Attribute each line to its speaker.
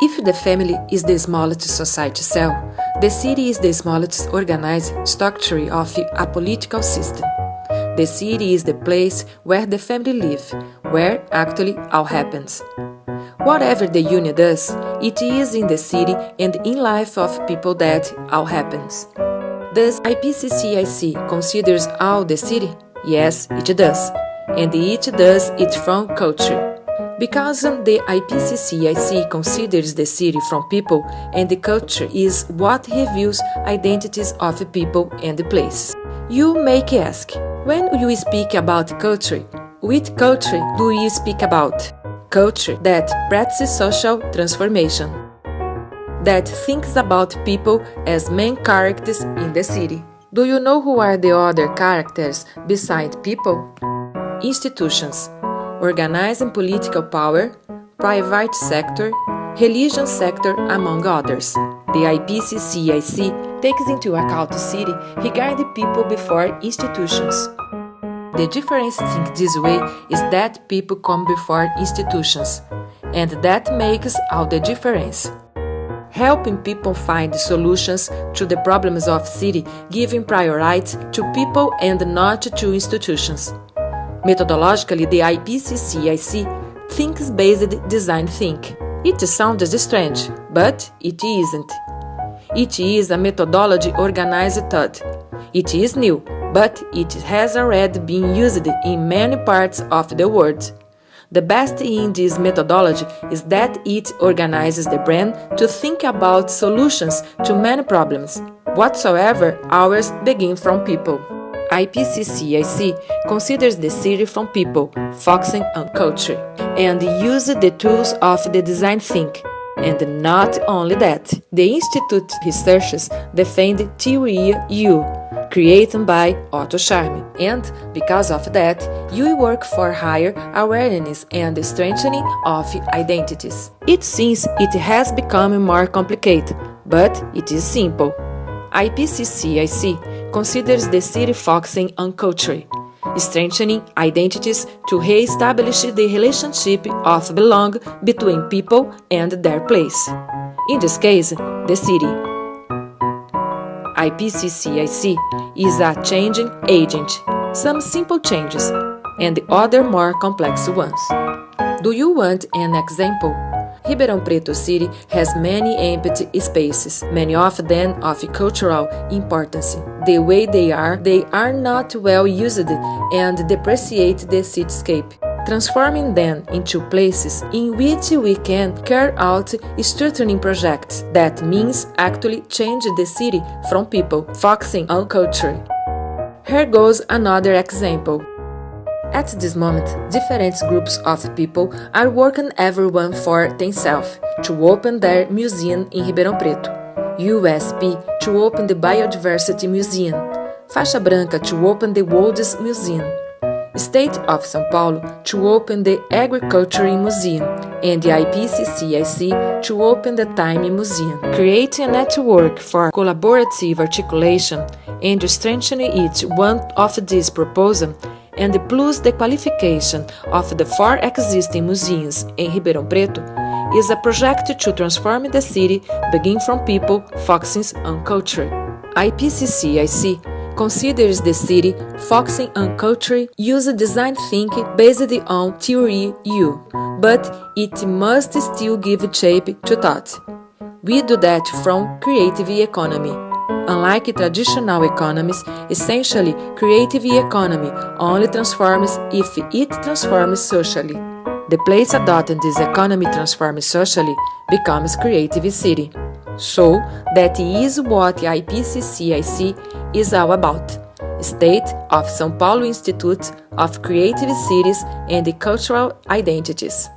Speaker 1: If the family is the smallest society cell, the city is the smallest organized structure of a political system. The city is the place where the family live, where actually all happens. Whatever the union does, it is in the city and in life of people that all happens. Does IPCCIC considers all the city? Yes, it does. And it does it from culture. Because the IPCCIC considers the city from people and the culture is what reveals identities of people and the place. You may ask, when you speak about culture, which culture do you speak about? Culture that practices social transformation, that thinks about people as main characters in the city. Do you know who are the other characters beside people? Institutions, organizing political power, private sector, religion sector, among others. The IPCCIC takes into account the city regarding people before institutions. The difference in this way is that people come before institutions, and that makes all the difference. Helping people find solutions to the problems of city, giving priority to people and not to institutions. Methodologically, the IPCCIC thinks based design think. It sounds strange, but it isn't. It is a methodology organized thought. It is new, but it has already been used in many parts of the world. The best in this methodology is that it organizes the brain to think about solutions to many problems. Whatsoever, ours begin from people. IPCCIC considers the city from people, focusing on culture, and uses the tools of the design think. And not only that, the Institute researchers defend Theory U, created by Otto Scharmer, and because of that, you work for higher awareness and the strengthening of identities. It seems it has become more complicated, but it is simple. IPCCIC considers the city focusing on culture, strengthening identities to re-establish the relationship of belong between people and their place. In this case, the city. IPCCIC is a changing agent, some simple changes, and the other more complex ones. Do you want an example? Ribeirão Preto City has many empty spaces, many of them of cultural importance. The way they are not well used and depreciate the cityscape, transforming them into places in which we can carry out structuring projects. That means actually change the city from people, focusing on culture. Here goes another example. At this moment, different groups of people are working everyone for themselves to open their museum in Ribeirão Preto. USP to open the Biodiversity Museum. Faixa Branca to open the World's Museum. State of São Paulo to open the Agriculture Museum, and the IPCCIC to open the Time Museum. Creating a network for collaborative articulation and strengthening each one of these proposals, and plus the qualification of the 4 existing museums in Ribeirão Preto, is a project to transform the city, begin from people, focusing on culture. IPCCIC considers the city focusing on culture, use design thinking based on Theory U, but it must still give shape to thought. We do that from creative economy. Unlike traditional economies, essentially creative economy only transforms if it transforms socially. The place adopting this economy transforms socially becomes creative city. So, that is what IPCCIC is all about. State of São Paulo Institute of Creative Cities and Cultural Identities.